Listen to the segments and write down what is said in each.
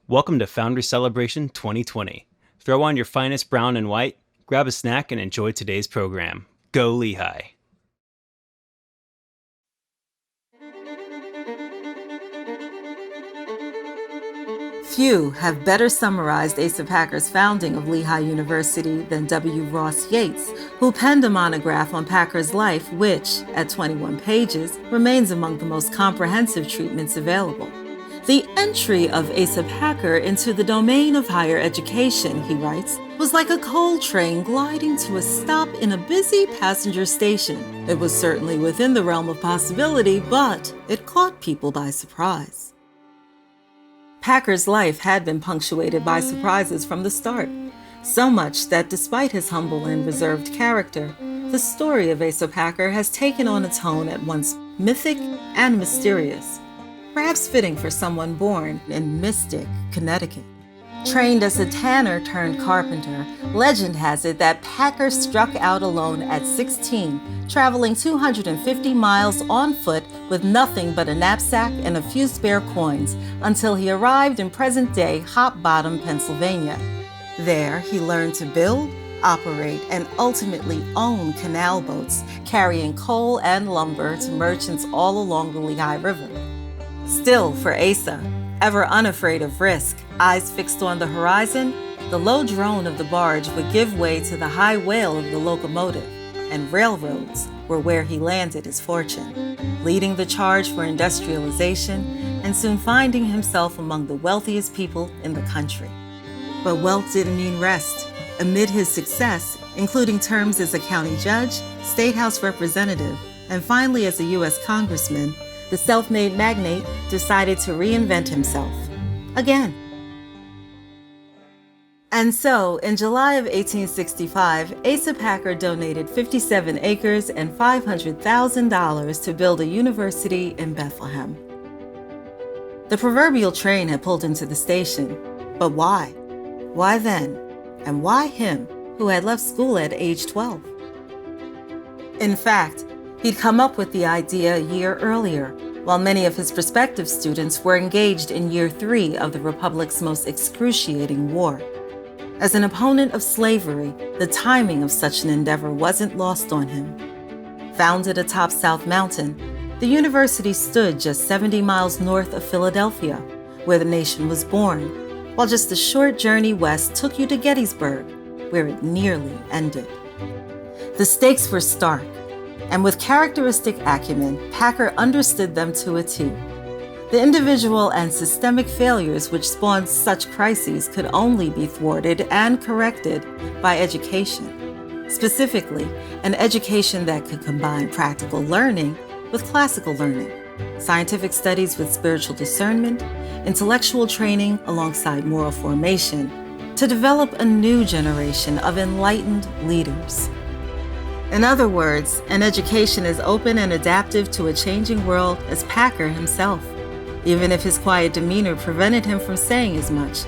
Welcome to Foundry Celebration 2020. Throw on your finest brown and white, grab a snack, and enjoy today's program. Go Lehigh! Few have better summarized Asa Packer's founding of Lehigh University than W. Ross Yates, who penned a monograph on Packer's life which, at 21 pages, remains among the most comprehensive treatments available. The entry of Asa Packer into the domain of higher education, he writes, was like a coal train gliding to a stop in a busy passenger station. It was certainly within the realm of possibility, but it caught people by surprise. Packer's life had been punctuated by surprises from the start, so much that despite his humble and reserved character, the story of Asa Packer has taken on a tone at once mythic and mysterious, perhaps fitting for someone born in Mystic, Connecticut. Trained as a tanner turned carpenter, legend has it that Packer struck out alone at 16, traveling 250 miles on foot with nothing but a knapsack and a few spare coins until he arrived in present-day Hop Bottom, Pennsylvania. There, he learned to build, operate, and ultimately own canal boats carrying coal and lumber to merchants all along the Lehigh River. Still, for Asa, ever unafraid of risk, eyes fixed on the horizon, the low drone of the barge would give way to the high wail of the locomotive, and railroads were where he landed his fortune, leading the charge for industrialization and soon finding himself among the wealthiest people in the country. But wealth didn't mean rest. Amid his success, including terms as a county judge, state house representative, and finally as a U.S. congressman, the self-made magnate decided to reinvent himself again. And so, in July of 1865, Asa Packer donated 57 acres and $500,000 to build a university in Bethlehem. The proverbial train had pulled into the station, but why? Why then? And why him, who had left school at age 12? In fact, he'd come up with the idea a year earlier, while many of his prospective students were engaged in year 3 of the Republic's most excruciating war. As an opponent of slavery, the timing of such an endeavor wasn't lost on him. Founded atop South Mountain, the university stood just 70 miles north of Philadelphia, where the nation was born, while just a short journey west took you to Gettysburg, where it nearly ended. The stakes were stark, and with characteristic acumen, Packer understood them to a T. The individual and systemic failures which spawned such crises could only be thwarted and corrected by education. Specifically, an education that could combine practical learning with classical learning, scientific studies with spiritual discernment, intellectual training alongside moral formation, to develop a new generation of enlightened leaders. In other words, an education as open and adaptive to a changing world as Packer himself, even if his quiet demeanor prevented him from saying as much,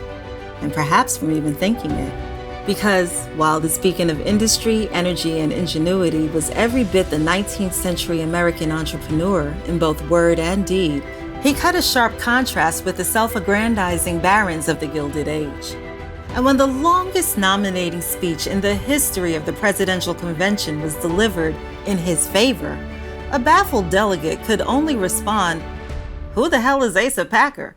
and perhaps from even thinking it. Because while the speaking of industry, energy, and ingenuity was every bit the 19th century American entrepreneur in both word and deed, he cut a sharp contrast with the self-aggrandizing barons of the Gilded Age. And when the longest nominating speech in the history of the presidential convention was delivered in his favor, a baffled delegate could only respond, "Who the hell is Asa Packer?"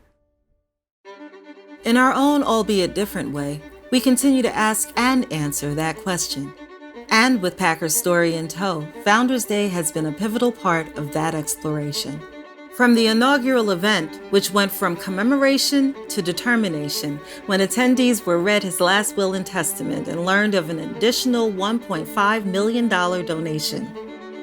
In our own, albeit different way, we continue to ask and answer that question. And with Packer's story in tow, Founders Day has been a pivotal part of that exploration. From the inaugural event, which went from commemoration to determination, when attendees were read his last will and testament and learned of an additional $1.5 million donation.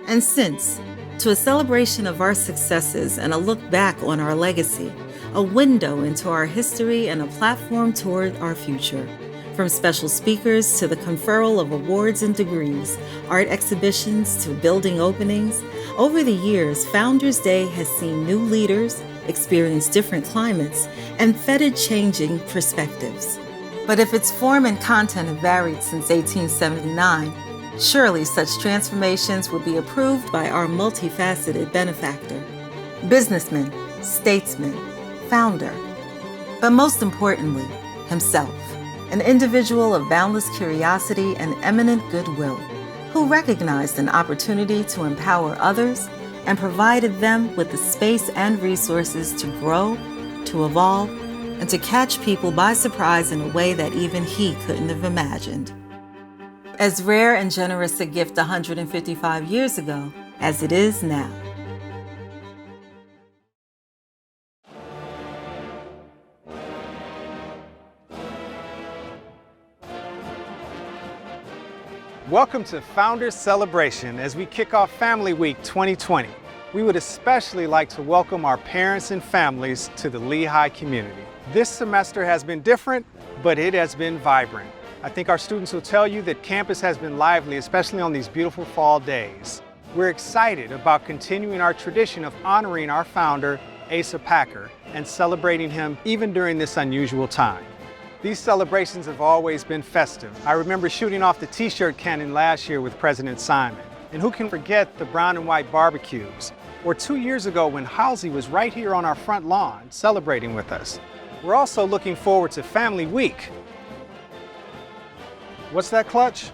And since, to a celebration of our successes and a look back on our legacy, a window into our history and a platform toward our future. From special speakers to the conferral of awards and degrees, art exhibitions to building openings, over the years, Founders Day has seen new leaders, experienced different climates, and feted changing perspectives. But if its form and content have varied since 1879, surely such transformations will be approved by our multifaceted benefactor, businessman, statesman, founder, but most importantly, himself, an individual of boundless curiosity and eminent goodwill, who recognized an opportunity to empower others and provided them with the space and resources to grow, to evolve, and to catch people by surprise in a way that even he couldn't have imagined. As rare and generous a gift 155 years ago as it is now. Welcome to Founders Celebration as we kick off Family Week 2020. We would especially like to welcome our parents and families to the Lehigh community. This semester has been different, but it has been vibrant. I think our students will tell you that campus has been lively, especially on these beautiful fall days. We're excited about continuing our tradition of honoring our founder, Asa Packer, and celebrating him even during this unusual time. These celebrations have always been festive. I remember shooting off the t-shirt cannon last year with President Simon. And who can forget the brown and white barbecues? Or 2 years ago when Halsey was right here on our front lawn celebrating with us. We're also looking forward to Family Week. What's that, Clutch?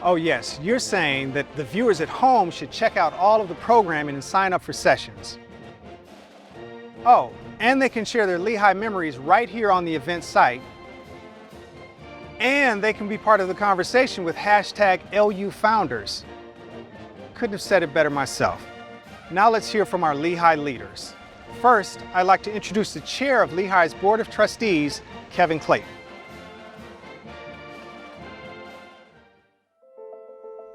Oh yes, you're saying that the viewers at home should check out all of the programming and sign up for sessions. Oh, and they can share their Lehigh memories right here on the event site. And they can be part of the conversation with hashtag #LUFounders. Couldn't have said it better myself. Now let's hear from our Lehigh leaders. First, I'd like to introduce the chair of Lehigh's Board of Trustees, Kevin Clayton.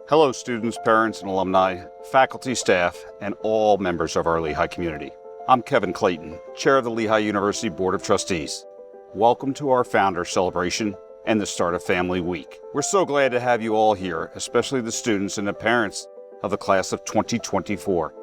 Hello students, parents, and alumni, faculty, staff, and all members of our Lehigh community. I'm Kevin Clayton, chair of the Lehigh University Board of Trustees. Welcome to our Founder Celebration and the start of Family Week. We're so glad to have you all here, especially the students and the parents of the class of 2024.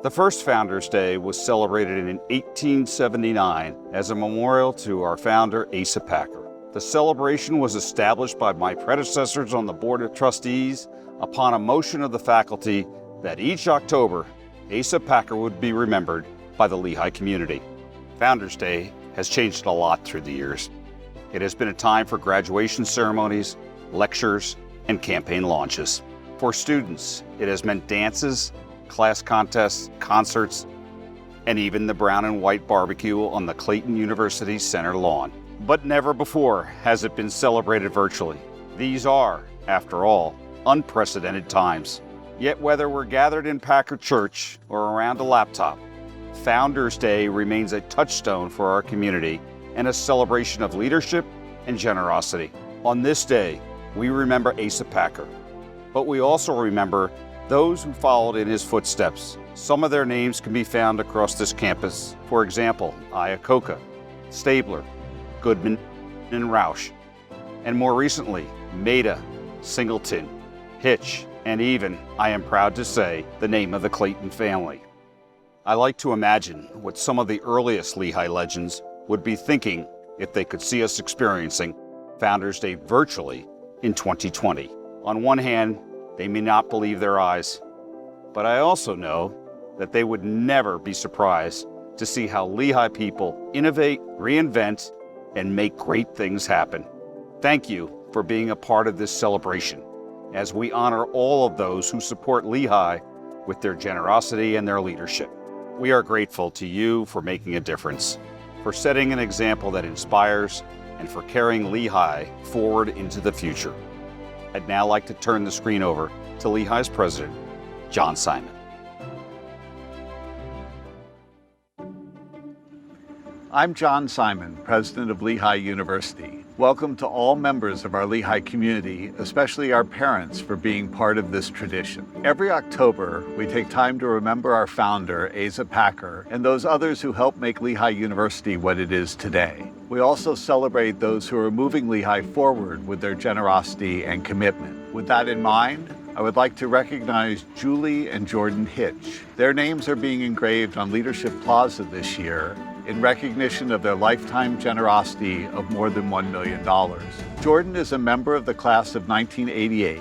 The first Founders Day was celebrated in 1879 as a memorial to our founder, Asa Packer. The celebration was established by my predecessors on the Board of Trustees upon a motion of the faculty that each October, Asa Packer would be remembered by the Lehigh community. Founders Day has changed a lot through the years. It has been a time for graduation ceremonies, lectures, and campaign launches. For students, it has meant dances, class contests, concerts, and even the brown and white barbecue on the Clayton University Center lawn. But never before has it been celebrated virtually. These are, after all, unprecedented times. Yet whether we're gathered in Packer Church or around a laptop, Founders Day remains a touchstone for our community and a celebration of leadership and generosity. On this day, we remember Asa Packer, but we also remember those who followed in his footsteps. Some of their names can be found across this campus. For example, Iacocca, Stabler, Goodman, and Roush. And more recently, Maida, Singleton, Hitch, and even, I am proud to say, the name of the Clayton family. I like to imagine what some of the earliest Lehigh legends would be thinking if they could see us experiencing Founders Day virtually in 2020. On one hand, they may not believe their eyes, but I also know that they would never be surprised to see how Lehigh people innovate, reinvent, and make great things happen. Thank you for being a part of this celebration as we honor all of those who support Lehigh with their generosity and their leadership. We are grateful to you for making a difference, for setting an example that inspires, and for carrying Lehigh forward into the future. I'd now like to turn the screen over to Lehigh's president, John Simon. I'm John Simon, president of Lehigh University. Welcome to all members of our Lehigh community, especially our parents, for being part of this tradition. Every October, we take time to remember our founder, Asa Packer, and those others who helped make Lehigh University what it is today. We also celebrate those who are moving Lehigh forward with their generosity and commitment. With that in mind, I would like to recognize Julie and Jordan Hitch. Their names are being engraved on Leadership Plaza this year in recognition of their lifetime generosity of more than $1 million. Jordan is a member of the class of 1988,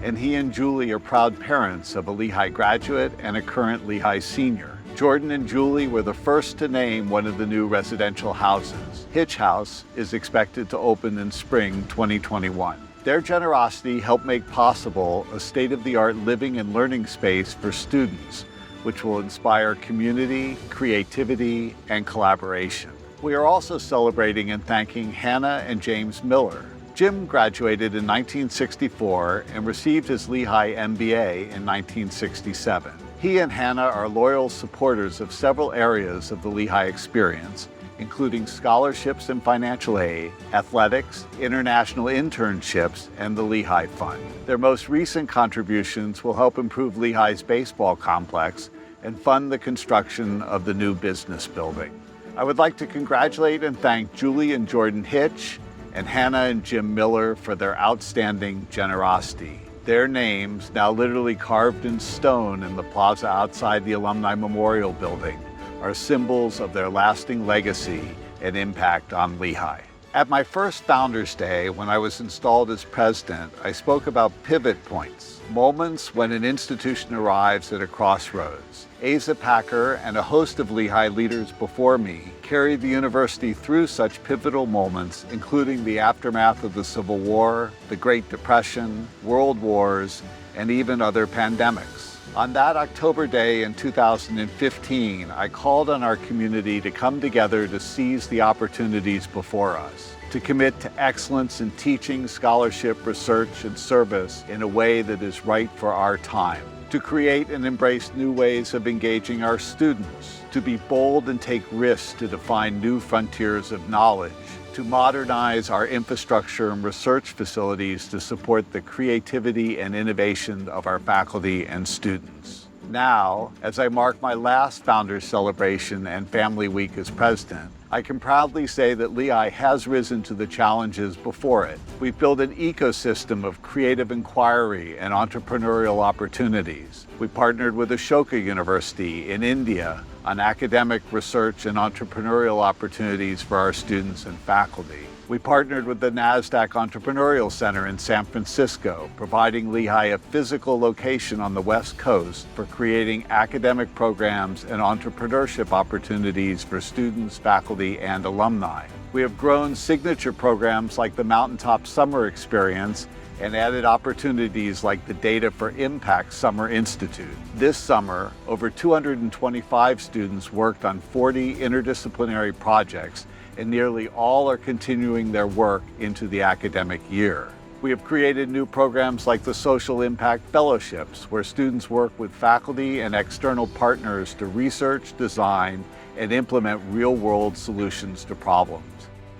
and he and Julie are proud parents of a Lehigh graduate and a current Lehigh senior. Jordan and Julie were the first to name one of the new residential houses. Hitch House is expected to open in spring 2021. Their generosity helped make possible a state-of-the-art living and learning space for students, which will inspire community, creativity, and collaboration. We are also celebrating and thanking Hannah and James Miller. Jim graduated in 1964 and received his Lehigh MBA in 1967. He and Hannah are loyal supporters of several areas of the Lehigh experience, including scholarships and financial aid, athletics, international internships, and the Lehigh Fund. Their most recent contributions will help improve Lehigh's baseball complex and fund the construction of the new business building. I would like to congratulate and thank Julie and Jordan Hitch and Hannah and Jim Miller for their outstanding generosity. Their names, now literally carved in stone in the plaza outside the Alumni Memorial Building, are symbols of their lasting legacy and impact on Lehigh. At my first Founders Day, when I was installed as president, I spoke about pivot points, moments when an institution arrives at a crossroads. Asa Packer and a host of Lehigh leaders before me carried the university through such pivotal moments, including the aftermath of the Civil War, the Great Depression, World Wars, and even other pandemics. On that October day in 2015, I called on our community to come together to seize the opportunities before us, to commit to excellence in teaching, scholarship, research, and service in a way that is right for our time, to create and embrace new ways of engaging our students, to be bold and take risks to define new frontiers of knowledge, to modernize our infrastructure and research facilities to support the creativity and innovation of our faculty and students. Now, as I mark my last Founders Celebration and Family Week as president, I can proudly say that Lehigh has risen to the challenges before it. We've built an ecosystem of creative inquiry and entrepreneurial opportunities. We partnered with Ashoka University in India on academic research and entrepreneurial opportunities for our students and faculty. We partnered with the NASDAQ Entrepreneurial Center in San Francisco, providing Lehigh a physical location on the West Coast for creating academic programs and entrepreneurship opportunities for students, faculty, and alumni. We have grown signature programs like the Mountaintop Summer Experience and added opportunities like the Data for Impact Summer Institute. This summer, over 225 students worked on 40 interdisciplinary projects, and nearly all are continuing their work into the academic year. We have created new programs like the Social Impact Fellowships, where students work with faculty and external partners to research, design, and implement real-world solutions to problems.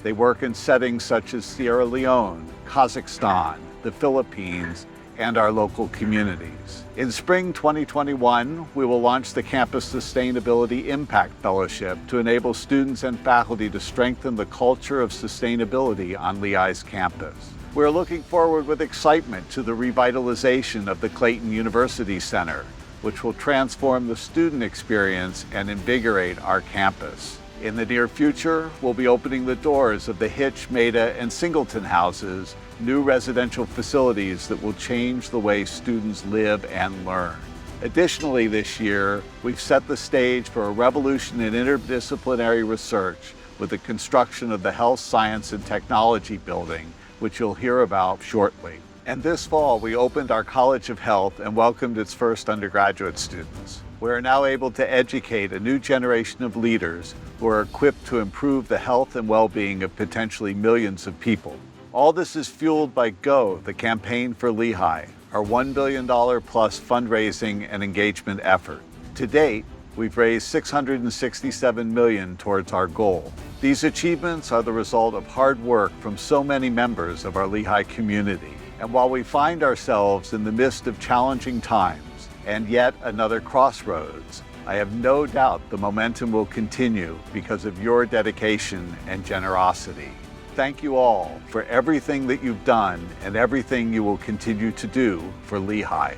They work in settings such as Sierra Leone, Kazakhstan, the Philippines, and our local communities. In spring 2021, we will launch the Campus Sustainability Impact Fellowship to enable students and faculty to strengthen the culture of sustainability on Lehigh's campus. We're looking forward with excitement to the revitalization of the Clayton University Center, which will transform the student experience and invigorate our campus. In the near future, we'll be opening the doors of the Hitch, Maida, and Singleton houses, new residential facilities that will change the way students live and learn. Additionally, this year, we've set the stage for a revolution in interdisciplinary research with the construction of the Health, Science, and Technology building, which you'll hear about shortly. And this fall, we opened our College of Health and welcomed its first undergraduate students. We are now able to educate a new generation of leaders who are equipped to improve the health and well-being of potentially millions of people. All this is fueled by GO, the Campaign for Lehigh, our $1 billion plus fundraising and engagement effort. To date, we've raised $667 million towards our goal. These achievements are the result of hard work from so many members of our Lehigh community. And while we find ourselves in the midst of challenging times and yet another crossroads, I have no doubt the momentum will continue because of your dedication and generosity. Thank you all for everything that you've done and everything you will continue to do for Lehigh.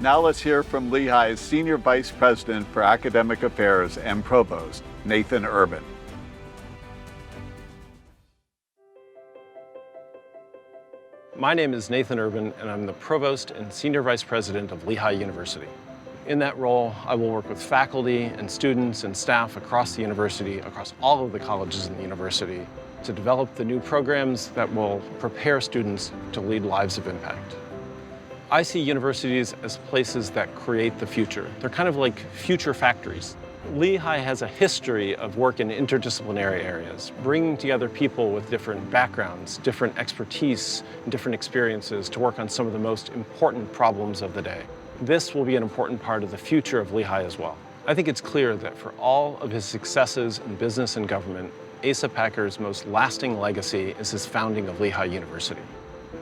Now let's hear from Lehigh's Senior Vice President for Academic Affairs and Provost, Nathan Urban. My name is Nathan Urban, and I'm the Provost and Senior Vice President of Lehigh University. In that role, I will work with faculty and students and staff across the university, across all of the colleges in the university, to develop the new programs that will prepare students to lead lives of impact. I see universities as places that create the future. They're kind of like future factories. Lehigh has a history of work in interdisciplinary areas, bringing together people with different backgrounds, different expertise, and different experiences to work on some of the most important problems of the day. This will be an important part of the future of Lehigh as well. I think it's clear that for all of his successes in business and government, Asa Packer's most lasting legacy is his founding of Lehigh University.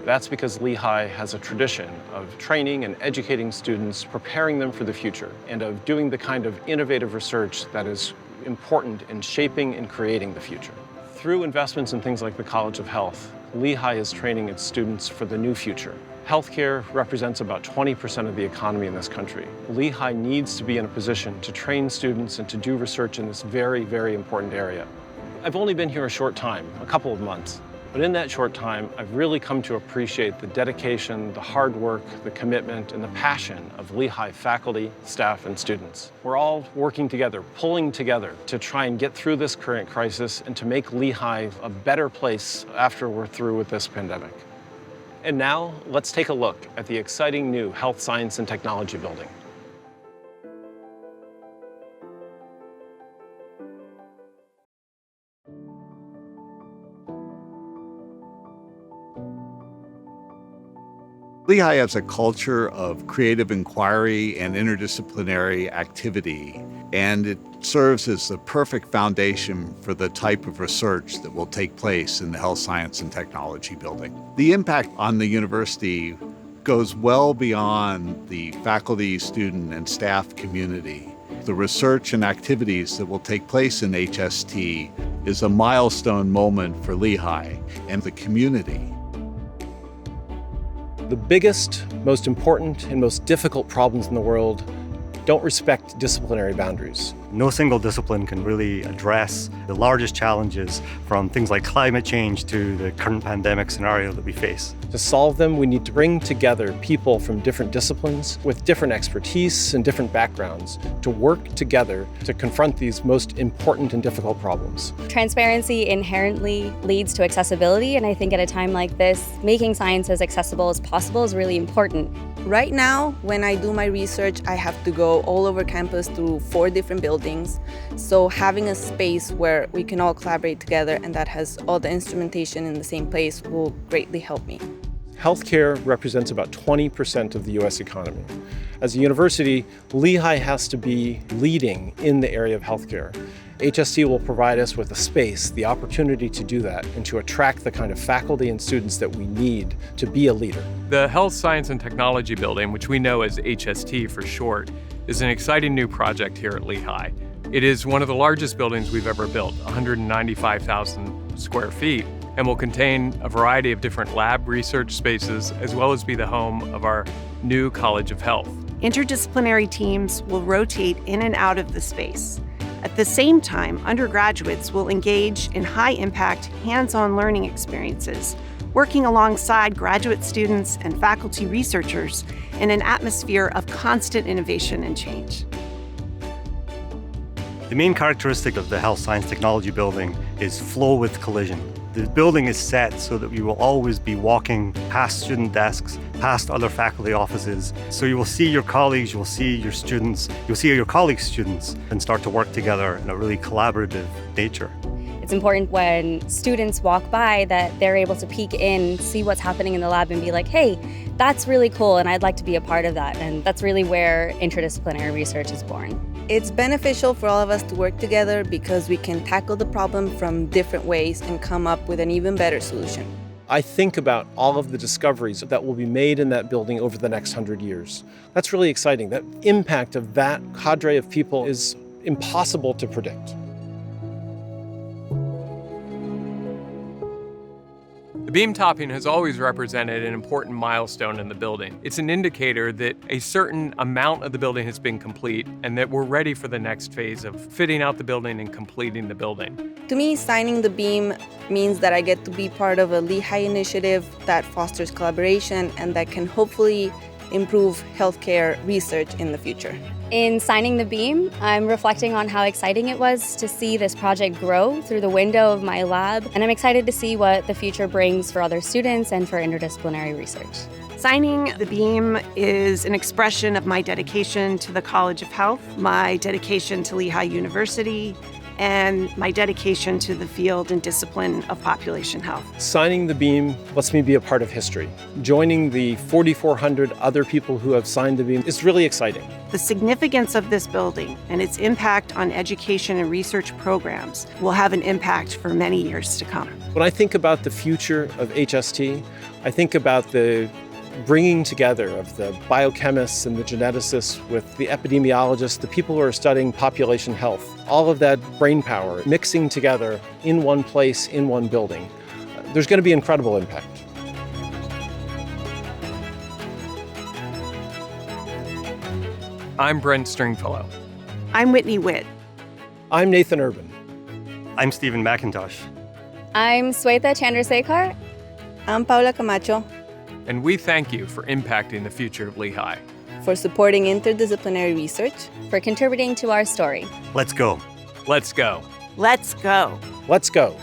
That's because Lehigh has a tradition of training and educating students, preparing them for the future, and of doing the kind of innovative research that is important in shaping and creating the future. Through investments in things like the College of Health, Lehigh is training its students for the new future. Healthcare represents about 20% of the economy in this country. Lehigh needs to be in a position to train students and to do research in this very, very important area. I've only been here a short time, a couple of months. But in that short time, I've really come to appreciate the dedication, the hard work, the commitment, and the passion of Lehigh faculty, staff, and students. We're all working together, pulling together to try and get through this current crisis and to make Lehigh a better place after we're through with this pandemic. And now, let's take a look at the exciting new Health Science and Technology building. Lehigh has a culture of creative inquiry and interdisciplinary activity, and it serves as the perfect foundation for the type of research that will take place in the Health Science and Technology building. The impact on the university goes well beyond the faculty, student, and staff community. The research and activities that will take place in HST is a milestone moment for Lehigh and the community. The biggest, most important, and most difficult problems in the world don't respect disciplinary boundaries. No single discipline can really address the largest challenges, from things like climate change to the current pandemic scenario that we face. To solve them, we need to bring together people from different disciplines with different expertise and different backgrounds to work together to confront these most important and difficult problems. Transparency inherently leads to accessibility, and I think at a time like this, making science as accessible as possible is really important. Right now, when I do my research, I have to go all over campus through 4 different buildings. So having a space where we can all collaborate together and that has all the instrumentation in the same place will greatly help me. Healthcare represents about 20% of the U.S. economy. As a university, Lehigh has to be leading in the area of healthcare. HST will provide us with a space, the opportunity to do that, and to attract the kind of faculty and students that we need to be a leader. The Health Science and Technology building, which we know as HST for short, is an exciting new project here at Lehigh. It is one of the largest buildings we've ever built, 195,000 square feet, and will contain a variety of different lab research spaces, as well as be the home of our new College of Health. Interdisciplinary teams will rotate in and out of the space. At the same time, undergraduates will engage in high-impact, hands-on learning experiences, working alongside graduate students and faculty researchers in an atmosphere of constant innovation and change. The main characteristic of the Health Science Technology building is flow with collision. The building is set so that you will always be walking past student desks, past other faculty offices. So you will see your colleagues, you will see your students, you'll see your colleagues' students, and start to work together in a really collaborative nature. It's important when students walk by that they're able to peek in, see what's happening in the lab, and be like, hey, that's really cool, and I'd like to be a part of that. And that's really where interdisciplinary research is born. It's beneficial for all of us to work together because we can tackle the problem from different ways and come up with an even better solution. I think about all of the discoveries that will be made in that building over the next 100 years. That's really exciting. That impact of that cadre of people is impossible to predict. The beam topping has always represented an important milestone in the building. It's an indicator that a certain amount of the building has been complete and that we're ready for the next phase of fitting out the building and completing the building. To me, signing the beam means that I get to be part of a Lehigh initiative that fosters collaboration and that can hopefully improve healthcare research in the future. In signing the beam, I'm reflecting on how exciting it was to see this project grow through the window of my lab, and I'm excited to see what the future brings for other students and for interdisciplinary research. Signing the beam is an expression of my dedication to the College of Health, my dedication to Lehigh University, and my dedication to the field and discipline of population health. Signing the beam lets me be a part of history. Joining the 4,400 other people who have signed the beam is really exciting. The significance of this building and its impact on education and research programs will have an impact for many years to come. When I think about the future of HST, I think about the bringing together of the biochemists and the geneticists with the epidemiologists, the people who are studying population health, all of that brain power mixing together in one place, in one building. There's going to be incredible impact. I'm Brent Stringfellow. I'm Whitney Witt. I'm Nathan Urban. I'm Stephen McIntosh. I'm Sweta Chandrasekhar. I'm Paula Camacho. And we thank you for impacting the future of Lehigh. For supporting interdisciplinary research. For contributing to our story. Let's go. Let's go. Let's go. Let's go.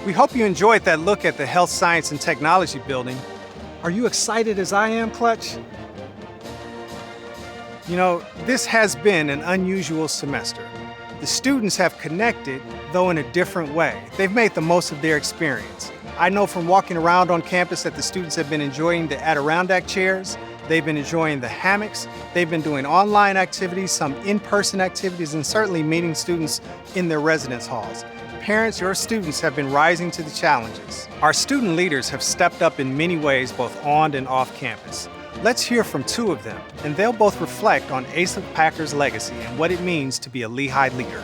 We hope you enjoyed that look at the Health Science and Technology building. Are you excited as I am, Clutch? You know, this has been an unusual semester. The students have connected, though in a different way. They've made the most of their experience. I know from walking around on campus that the students have been enjoying the Adirondack chairs, they've been enjoying the hammocks, they've been doing online activities, some in-person activities, and certainly meeting students in their residence halls. Parents, your students have been rising to the challenges. Our student leaders have stepped up in many ways, both on and off campus. Let's hear from two of them, and they'll both reflect on Asa Packer's legacy and what it means to be a Lehigh leader.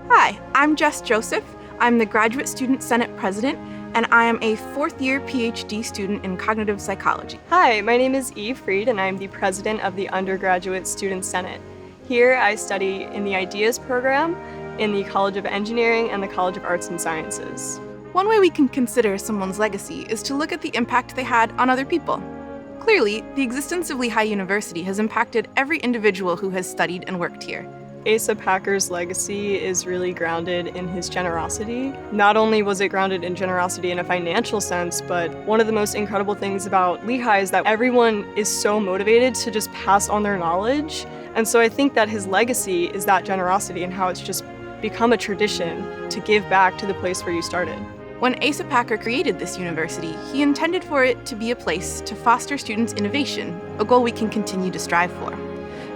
Hi, I'm Jess Joseph. I'm the Graduate Student Senate President, and I am a fourth-year PhD student in cognitive psychology. Hi, my name is Eve Freed, and I'm the President of the Undergraduate Student Senate. Here, I study in the Ideas program in the College of Engineering and the College of Arts and Sciences. One way we can consider someone's legacy is to look at the impact they had on other people. Clearly, the existence of Lehigh University has impacted every individual who has studied and worked here. Asa Packer's legacy is really grounded in his generosity. Not only was it grounded in generosity in a financial sense, but one of the most incredible things about Lehigh is that everyone is so motivated to just pass on their knowledge. And so I think that his legacy is that generosity and how it's just become a tradition to give back to the place where you started. When Asa Packer created this university, he intended for it to be a place to foster students' innovation, a goal we can continue to strive for.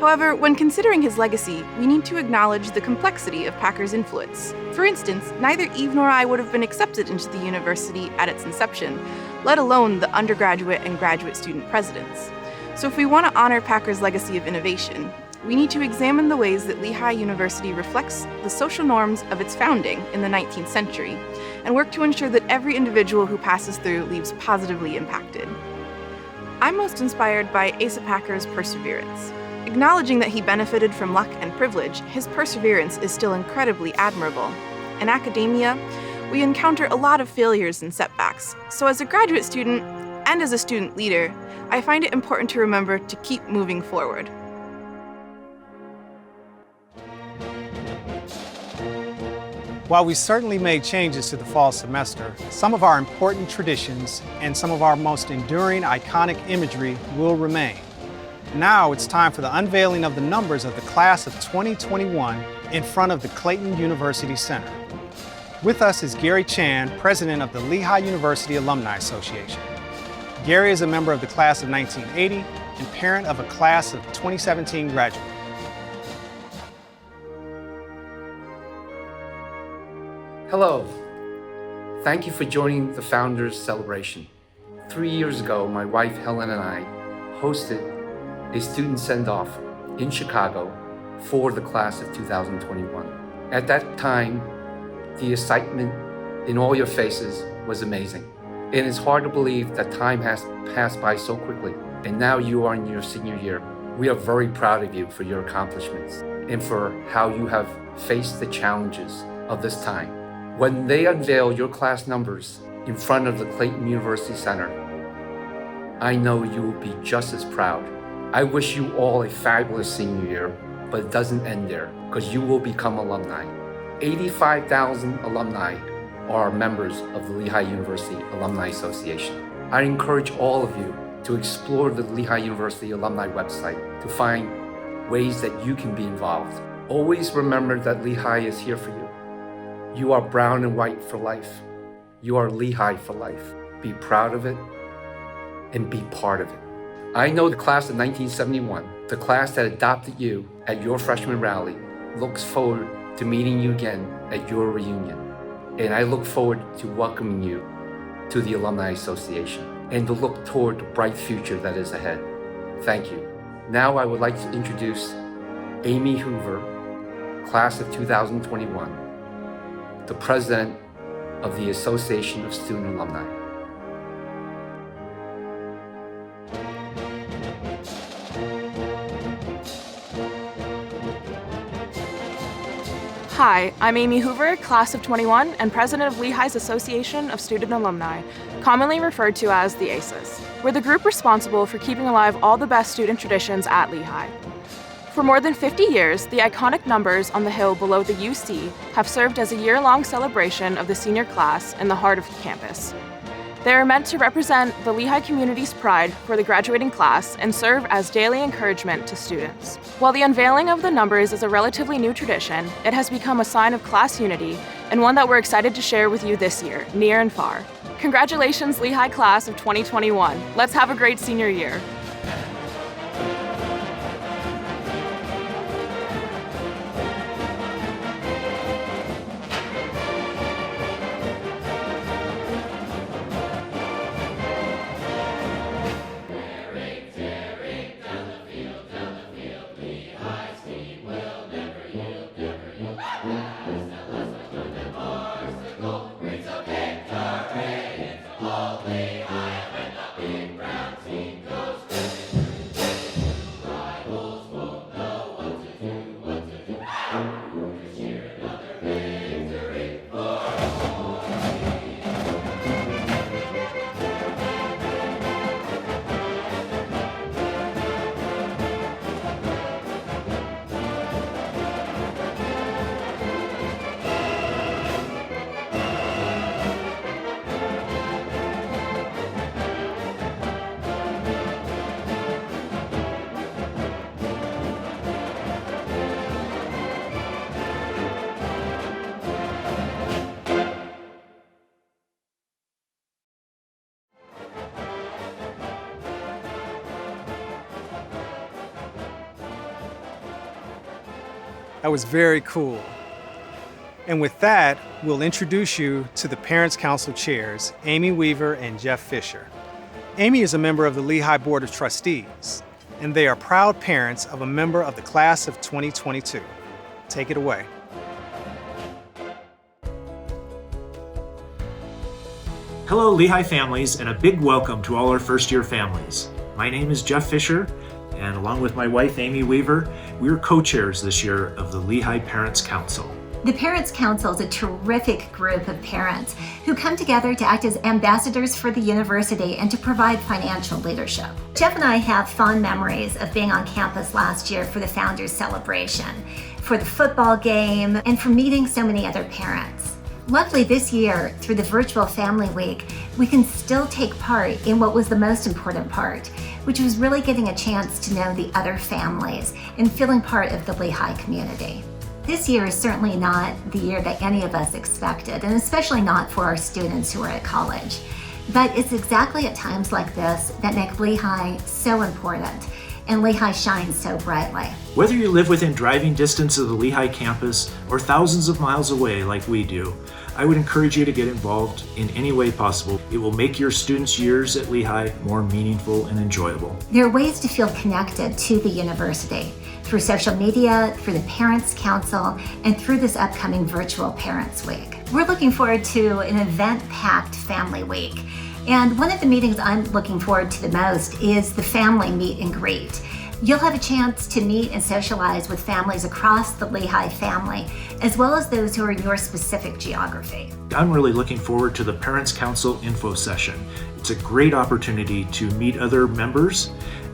However, when considering his legacy, we need to acknowledge the complexity of Packer's influence. For instance, neither Eve nor I would have been accepted into the university at its inception, let alone the undergraduate and graduate student presidents. So if we want to honor Packer's legacy of innovation, we need to examine the ways that Lehigh University reflects the social norms of its founding in the 19th century, and work to ensure that every individual who passes through leaves positively impacted. I'm most inspired by Asa Packer's perseverance. Acknowledging that he benefited from luck and privilege, his perseverance is still incredibly admirable. In academia, we encounter a lot of failures and setbacks, so as a graduate student and as a student leader, I find it important to remember to keep moving forward. While we certainly made changes to the fall semester, some of our important traditions and some of our most enduring iconic imagery will remain. Now it's time for the unveiling of the numbers of the class of 2021 in front of the Clayton University Center. With us is Gary Chan, president of the Lehigh University Alumni Association. Gary is a member of the class of 1980 and parent of a class of 2017 graduate. Hello. Thank you for joining the Founders Celebration. 3 years ago, my wife Helen and I hosted a student send-off in Chicago for the class of 2021. At that time, the excitement in all your faces was amazing. And it's hard to believe that time has passed by so quickly. And now you are in your senior year. We are very proud of you for your accomplishments and for how you have faced the challenges of this time. When they unveil your class numbers in front of the Clayton University Center, I know you will be just as proud. I wish you all a fabulous senior year, but it doesn't end there because you will become alumni. 85,000 alumni are members of the Lehigh University Alumni Association. I encourage all of you to explore the Lehigh University Alumni website to find ways that you can be involved. Always remember that Lehigh is here for you. You are brown and white for life. You are Lehigh for life. Be proud of it and be part of it. I know the class of 1971, the class that adopted you at your freshman rally, looks forward to meeting you again at your reunion. And I look forward to welcoming you to the Alumni Association and to look toward the bright future that is ahead. Thank you. Now I would like to introduce Amy Hoover, class of 2021, the president of the Association of Student Alumni. Hi, I'm Amy Hoover, class of 21, and president of Lehigh's Association of Student Alumni, commonly referred to as the ACES. We're the group responsible for keeping alive all the best student traditions at Lehigh. For more than 50 years, the iconic numbers on the hill below the UC have served as a year-long celebration of the senior class in the heart of the campus. They are meant to represent the Lehigh community's pride for the graduating class and serve as daily encouragement to students. While the unveiling of the numbers is a relatively new tradition, it has become a sign of class unity and one that we're excited to share with you this year, near and far. Congratulations, Lehigh class of 2021. Let's have a great senior year. That was very cool. And with that, we'll introduce you to the Parents Council chairs, Amy Weaver and Jeff Fisher. Amy is a member of the Lehigh Board of Trustees, and they are proud parents of a member of the class of 2022. Take it away. Hello, Lehigh families, and a big welcome to all our first-year families. My name is Jeff Fisher, and along with my wife, Amy Weaver, we're co-chairs this year of the Lehigh Parents Council. The Parents Council is a terrific group of parents who come together to act as ambassadors for the university and to provide financial leadership. Jeff and I have fond memories of being on campus last year for the Founders Celebration, for the football game, and for meeting so many other parents. Luckily this year, through the virtual Family Week, we can still take part in what was the most important part, which was really getting a chance to know the other families and feeling part of the Lehigh community. This year is certainly not the year that any of us expected, and especially not for our students who are at college. But it's exactly at times like this that make Lehigh so important, and Lehigh shines so brightly. Whether you live within driving distance of the Lehigh campus or thousands of miles away like we do, I would encourage you to get involved in any way possible. It will make your students' years at Lehigh more meaningful and enjoyable. There are ways to feel connected to the university through social media, through the Parents Council, and through this upcoming virtual Parents Week. We're looking forward to an event-packed Family Week. And one of the meetings I'm looking forward to the most is the family meet and greet. You'll have a chance to meet and socialize with families across the Lehigh family, as well as those who are in your specific geography. I'm really looking forward to the Parents Council info session. It's a great opportunity to meet other members,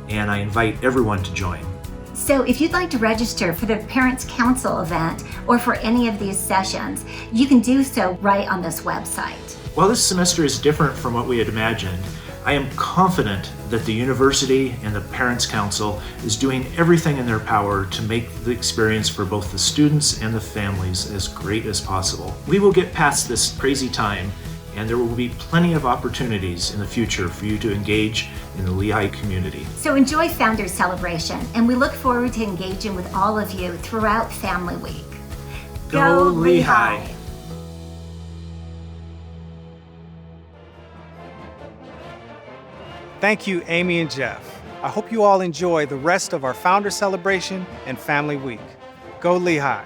and I invite everyone to join. So if you'd like to register for the Parents Council event or for any of these sessions, you can do so right on this website. While this semester is different from what we had imagined, I am confident that the university and the Parents Council is doing everything in their power to make the experience for both the students and the families as great as possible. We will get past this crazy time, and there will be plenty of opportunities in the future for you to engage in the Lehigh community. So enjoy Founders Celebration, and we look forward to engaging with all of you throughout Family Week. Go Lehigh! Thank you, Amy and Jeff. I hope you all enjoy the rest of our Founder Celebration and Family Week. Go Lehigh!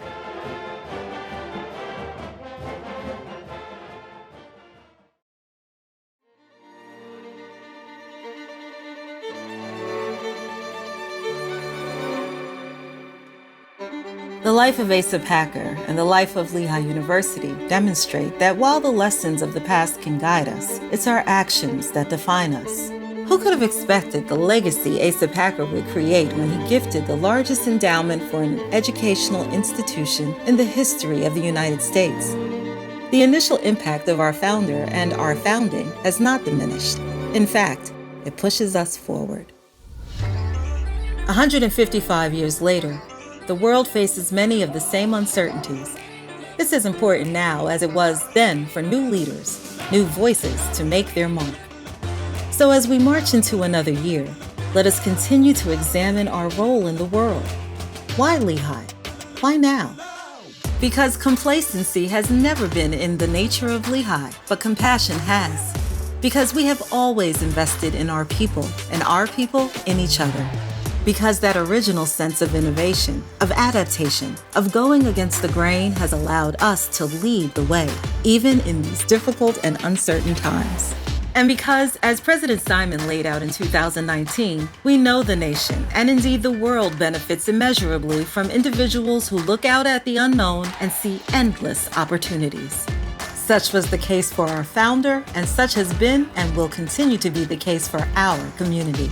The life of Asa Packer and the life of Lehigh University demonstrate that while the lessons of the past can guide us, it's our actions that define us. Who could have expected the legacy Asa Packer would create when he gifted the largest endowment for an educational institution in the history of the United States? The initial impact of our founder and our founding has not diminished. In fact, it pushes us forward. 155 years later, the world faces many of the same uncertainties. It's as important now as it was then for new leaders, new voices to make their mark. So as we march into another year, let us continue to examine our role in the world. Why Lehigh? Why now? Because complacency has never been in the nature of Lehigh, but compassion has. Because we have always invested in our people, and our people in each other. Because that original sense of innovation, of adaptation, of going against the grain has allowed us to lead the way, even in these difficult and uncertain times. And because, as President Simon laid out in 2019, we know the nation, and indeed the world, benefits immeasurably from individuals who look out at the unknown and see endless opportunities. Such was the case for our founder, and such has been and will continue to be the case for our community.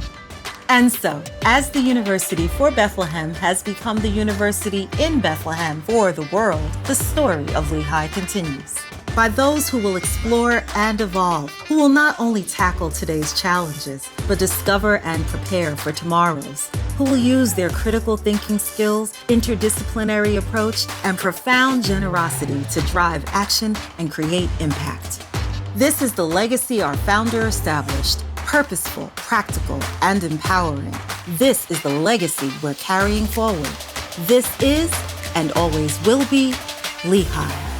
And so, as the University for Bethlehem has become the University in Bethlehem for the world, the story of Lehigh continues. By those who will explore and evolve, who will not only tackle today's challenges, but discover and prepare for tomorrow's, who will use their critical thinking skills, interdisciplinary approach, and profound generosity to drive action and create impact. This is the legacy our founder established. Purposeful, practical, and empowering. This is the legacy we're carrying forward. This is, and always will be, Lehigh.